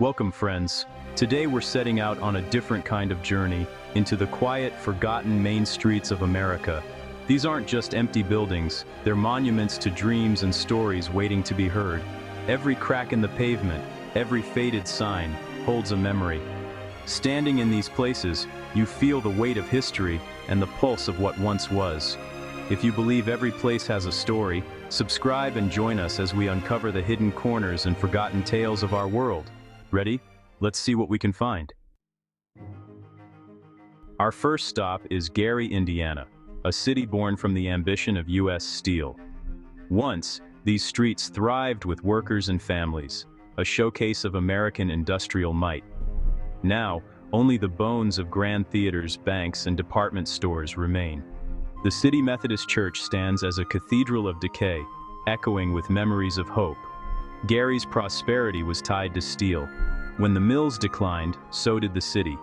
Welcome, friends. Today we're setting out on a different kind of journey into the quiet, forgotten main streets of America. These aren't just empty buildings, they're monuments to dreams and stories waiting to be heard. Every crack in the pavement, every faded sign, holds a memory. Standing in these places, you feel the weight of history and the pulse of what once was. If you believe every place has a story, subscribe and join us as we uncover the hidden corners and forgotten tales of our world. Ready? Let's see what we can find. Our first stop is Gary, Indiana, a city born from the ambition of U.S. Steel. Once, these streets thrived with workers and families, a showcase of American industrial might. Now, only the bones of grand theaters, banks, and department stores remain. The City Methodist Church stands as a cathedral of decay, echoing with memories of hope. Gary's prosperity was tied to steel. When the mills declined, so did the city.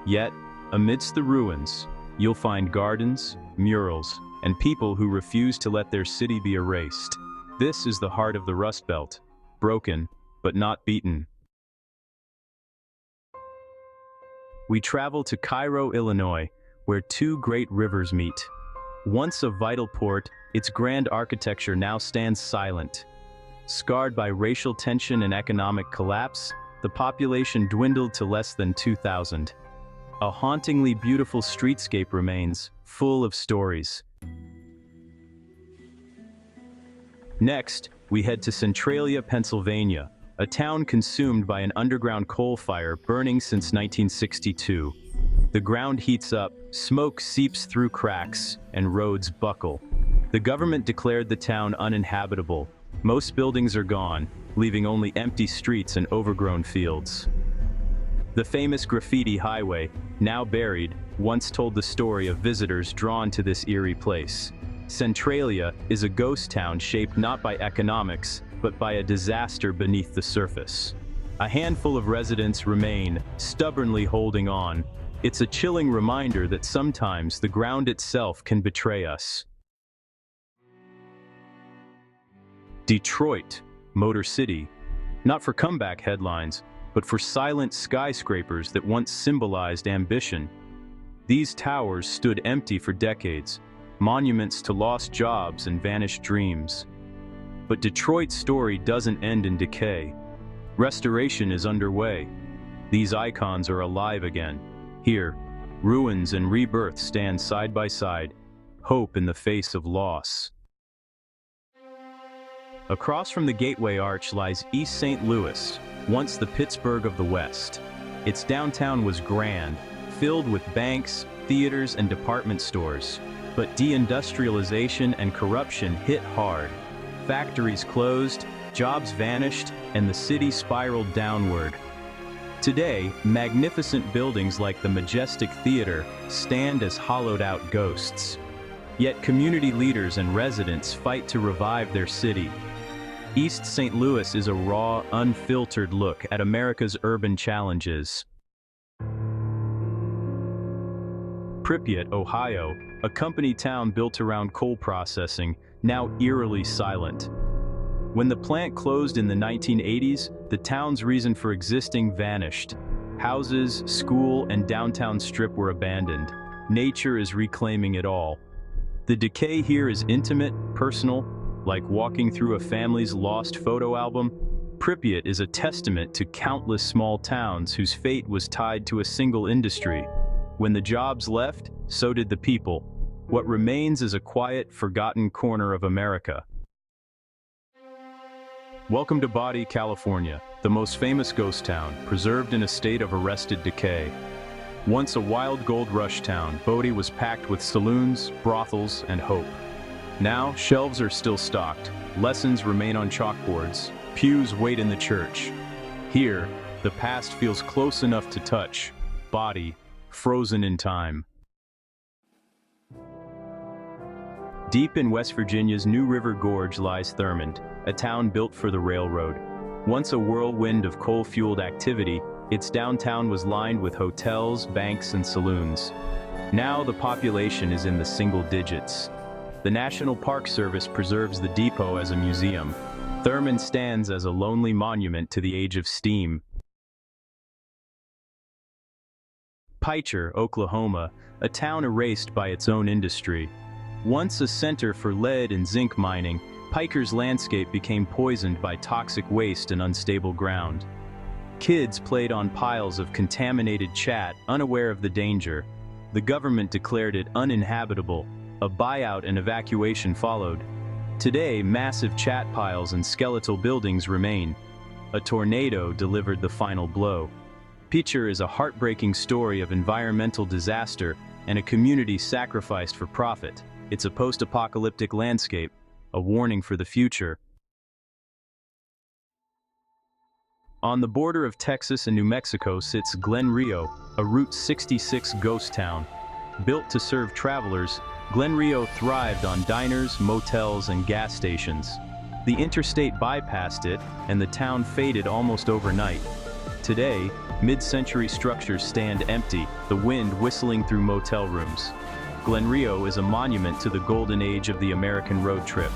Yet, amidst the ruins, you'll find gardens, murals, and people who refuse to let their city be erased. This is the heart of the Rust Belt, broken, but not beaten. We travel to Cairo, Illinois, where two great rivers meet. Once a vital port, its grand architecture now stands silent. Scarred by racial tension and economic collapse, the population dwindled to less than 2,000. A hauntingly beautiful streetscape remains, full of stories. Next, we head to Centralia, Pennsylvania, a town consumed by an underground coal fire burning since 1962. The ground heats up, smoke seeps through cracks, and roads buckle. The government declared the town uninhabitable. Most buildings are gone, leaving only empty streets and overgrown fields. The famous graffiti highway, now buried, once told the story of visitors drawn to this eerie place. Centralia is a ghost town shaped not by economics, but by a disaster beneath the surface. A handful of residents remain, stubbornly holding on. It's a chilling reminder that sometimes the ground itself can betray us. Detroit, Motor City, not for comeback headlines, but for silent skyscrapers that once symbolized ambition. These towers stood empty for decades, monuments to lost jobs and vanished dreams. But Detroit's story doesn't end in decay. Restoration is underway. These icons are alive again. Here, ruins and rebirth stand side by side, hope in the face of loss. Across from the Gateway Arch lies East St. Louis, once the Pittsburgh of the West. Its downtown was grand, filled with banks, theaters, and department stores. But deindustrialization and corruption hit hard. Factories closed, jobs vanished, and the city spiraled downward. Today, magnificent buildings like the Majestic Theater stand as hollowed-out ghosts. Yet community leaders and residents fight to revive their city. East St. Louis is a raw, unfiltered look at America's urban challenges. Pripyat, Ohio, a company town built around coal processing, now eerily silent. When the plant closed in the 1980s, the town's reason for existing vanished. Houses, school, and downtown strip were abandoned. Nature is reclaiming it all. The decay here is intimate, personal, like walking through a family's lost photo album. Pripyat is a testament to countless small towns whose fate was tied to a single industry. When the jobs left, so did the people. What remains is a quiet, forgotten corner of America. Welcome to Bodie, California, the most famous ghost town, preserved in a state of arrested decay. Once a wild gold rush town, Bodie was packed with saloons, brothels, and hope. Now, shelves are still stocked, lessons remain on chalkboards, pews wait in the church. Here, the past feels close enough to touch, Bodie, frozen in time. Deep in West Virginia's New River Gorge lies Thurmond, a town built for the railroad. Once a whirlwind of coal-fueled activity, its downtown was lined with hotels, banks, and saloons. Now the population is in the single digits. The National Park Service preserves the depot as a museum. Thurmond stands as a lonely monument to the age of steam. Picher, Oklahoma, a town erased by its own industry. Once a center for lead and zinc mining, Picher's landscape became poisoned by toxic waste and unstable ground. Kids played on piles of contaminated chat, unaware of the danger. The government declared it uninhabitable. A buyout and evacuation followed. Today, massive chat piles and skeletal buildings remain. A tornado delivered the final blow. Picher is a heartbreaking story of environmental disaster and a community sacrificed for profit. It's a post-apocalyptic landscape, a warning for the future. On the border of Texas and New Mexico sits Glenrio, a Route 66 ghost town. Built to serve travelers, Glenrio thrived on diners, motels, and gas stations. The interstate bypassed it, and the town faded almost overnight. Today, mid-century structures stand empty, the wind whistling through motel rooms. Glenrio is a monument to the golden age of the American road trip.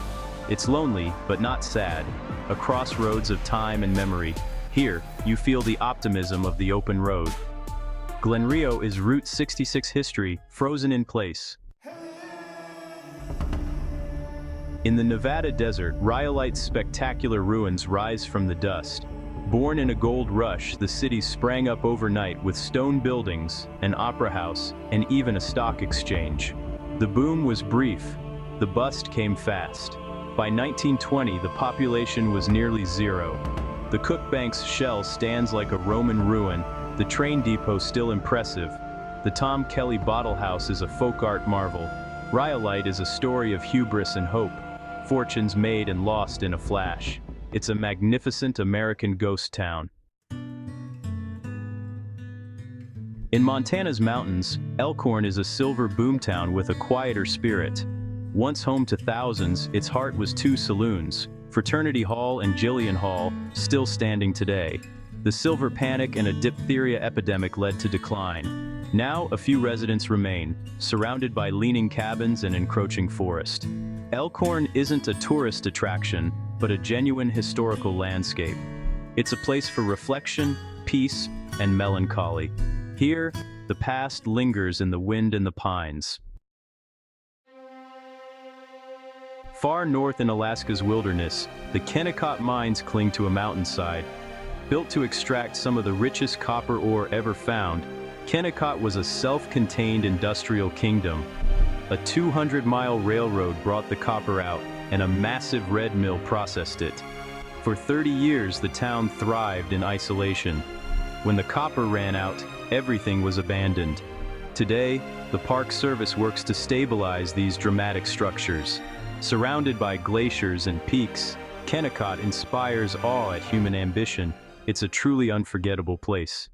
It's lonely, but not sad, a crossroads of time and memory. Here, you feel the optimism of the open road. Glenrio is Route 66 history, frozen in place. In the Nevada desert, Rhyolite's spectacular ruins rise from the dust. Born in a gold rush, the city sprang up overnight with stone buildings, an opera house, and even a stock exchange. The boom was brief. The bust came fast. By 1920, the population was nearly zero. The Cookbank's shell stands like a Roman ruin, the train depot still impressive. The Tom Kelly Bottle House is a folk art marvel. Rhyolite is a story of hubris and hope, fortunes made and lost in a flash. It's a magnificent American ghost town. In Montana's mountains, Elkhorn is a silver boomtown with a quieter spirit. Once home to thousands, its heart was two saloons, Fraternity Hall and Jillian Hall, still standing today. The silver panic and a diphtheria epidemic led to decline. Now, a few residents remain, surrounded by leaning cabins and encroaching forest. Elkhorn isn't a tourist attraction, but a genuine historical landscape. It's a place for reflection, peace, and melancholy. Here, the past lingers in the wind and the pines. Far north in Alaska's wilderness, the Kennecott mines cling to a mountainside. Built to extract some of the richest copper ore ever found, Kennecott was a self-contained industrial kingdom. A 200-mile railroad brought the copper out, and a massive red mill processed it. For 30 years, the town thrived in isolation. When the copper ran out, everything was abandoned. Today, the Park Service works to stabilize these dramatic structures. Surrounded by glaciers and peaks, Kennecott inspires awe at human ambition. It's a truly unforgettable place.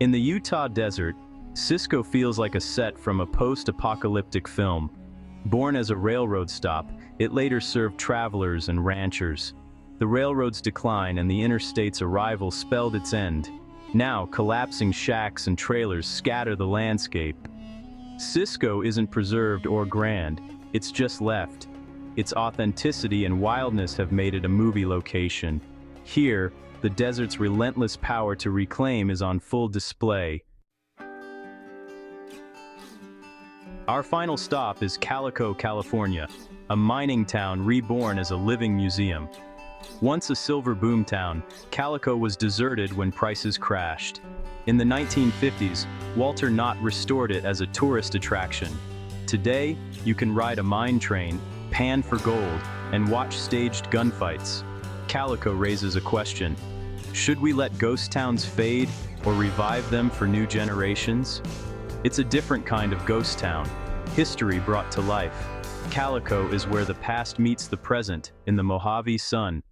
In the Utah desert, Cisco feels like a set from a post-apocalyptic film. Born as a railroad stop, it later served travelers and ranchers. The railroad's decline and the interstate's arrival spelled its end. Now, collapsing shacks and trailers scatter the landscape. Cisco isn't preserved or grand, it's just left. Its authenticity and wildness have made it a movie location. Here, the desert's relentless power to reclaim is on full display. Our final stop is Calico, California, a mining town reborn as a living museum. Once a silver boomtown, Calico was deserted when prices crashed. In the 1950s, Walter Knott restored it as a tourist attraction. Today, you can ride a mine train, pan for gold, and watch staged gunfights. Calico raises a question. Should we let ghost towns fade or revive them for new generations? It's a different kind of ghost town, history brought to life. Calico is where the past meets the present in the Mojave sun.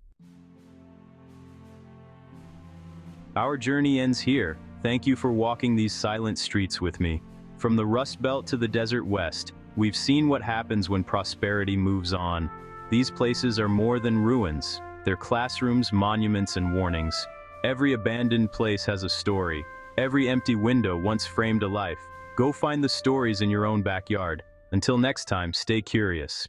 Our journey ends here. Thank you for walking these silent streets with me. From the Rust Belt to the Desert West, we've seen what happens when prosperity moves on. These places are more than ruins. They're classrooms, monuments, and warnings. Every abandoned place has a story. Every empty window once framed a life. Go find the stories in your own backyard. Until next time, stay curious.